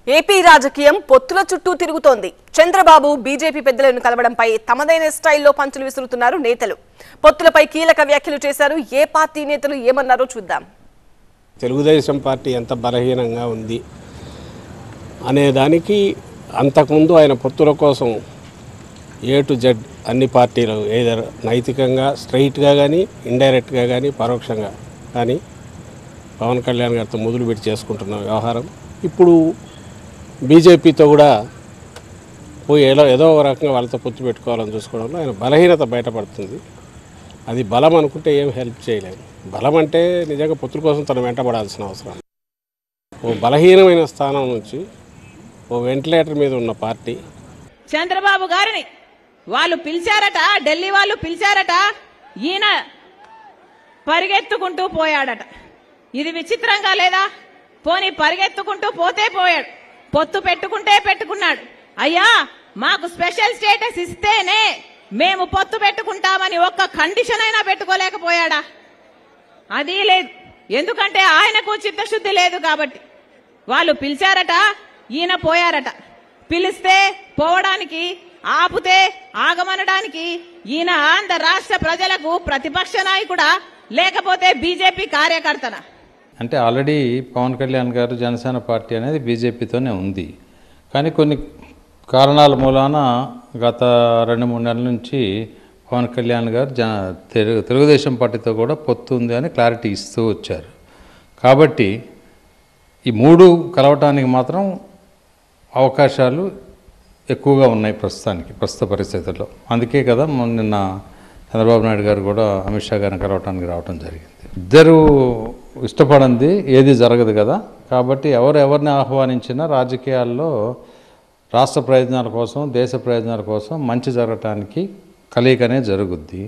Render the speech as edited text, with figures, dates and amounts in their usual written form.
AP రాజకీయం పొత్తుల చుట్టూ తిరుగుతోంది. చంద్రబాబు బీజేపీ పెద్దలను కలవడంపై తమదైన స్టైల్లో పంచులు విసురుతున్నారు నేతలు. పొత్తులపై కీలక వ్యాఖ్యలు చేశారు. ఏ పార్టీ నేతలు ఏమన్నారో చూద్దాం. తెలుగుదేశం పార్టీ ఎంత బలహీనంగా ఉంది అనే దానికి అంతకుముందు ఆయన పొత్తుల కోసం ఏ టు జెడ్ అన్ని పార్టీలు ఏదైనా నైతికంగా స్ట్రైట్గా కానీ ఇండైరెక్ట్గా కానీ పరోక్షంగా కానీ పవన్ కళ్యాణ్ గారితో మొదలుపెట్టి చేసుకుంటున్న వ్యవహారం ఇప్పుడు బీజేపీతో కూడా పోయి ఏదో ఒక రకంగా వాళ్ళతో పొత్తు పెట్టుకోవాలని చూసుకోవడంలో ఆయన బలహీనత బయటపడుతుంది. అది బలం అనుకుంటే ఏం హెల్ప్ చేయలేదు. బలం అంటే నిజంగా పొత్తుల కోసం తను వెంటబడాల్సిన అవసరం. ఓ బలహీనమైన స్థానం నుంచి ఓ వెంటిలేటర్ మీద ఉన్న పార్టీ చంద్రబాబు గారిని వాళ్ళు పిలిచారట, ఢిల్లీ వాళ్ళు పిలిచారట, ఈయన పరిగెత్తుకుంటూ పోయాడట. ఇది విచిత్రంగా లేదా? పోనీ పరిగెత్తుకుంటూ పోతే పోయాడు, పొత్తు పెట్టుకుంటే పెట్టుకున్నాడు. అయ్యా మాకు స్పెషల్ స్టేటస్ ఇస్తేనే మేము పొత్తు పెట్టుకుంటామని ఒక్క కండిషన్ అయినా పెట్టుకోలేకపోయాడా? అది లేదు. ఎందుకంటే ఆయనకు చిత్తశుద్ధి లేదు కాబట్టి. వాళ్ళు పిలిచారట, ఈయన పోయారట. పిలిస్తే పోవడానికి, ఆపుతే ఆగమనడానికి ఈయన ఆంధ్ర రాష్ట్ర ప్రజలకు ప్రతిపక్ష నాయకుడా లేకపోతే బీజేపీ కార్యకర్తనా? అంటే ఆల్రెడీ పవన్ కళ్యాణ్ గారు జనసేన పార్టీ అనేది బీజేపీతోనే ఉంది. కానీ కొన్ని కారణాల మూలాన గత 2-3 నెలల నుంచి పవన్ కళ్యాణ్ గారు తెలుగుదేశం పార్టీతో కూడా పొత్తు ఉంది అని క్లారిటీ ఇస్తూ వచ్చారు. కాబట్టి ఈ మూడు కలవటానికి మాత్రం అవకాశాలు ఎక్కువగా ఉన్నాయి ప్రస్తుత పరిస్థితుల్లో. అందుకే కదా నిన్న చంద్రబాబు నాయుడు గారు కూడా అమిత్ షా గారిని కలవటానికి రావడం జరిగింది. ఇద్దరు ఇష్టపడింది ఏది జరగదు కదా. కాబట్టి ఎవరిని ఆహ్వానించినా రాజకీయాల్లో రాష్ట్ర ప్రయోజనాల కోసం, దేశ ప్రయోజనాల కోసం మంచి జరగటానికి కలయికనే జరుగుద్ది.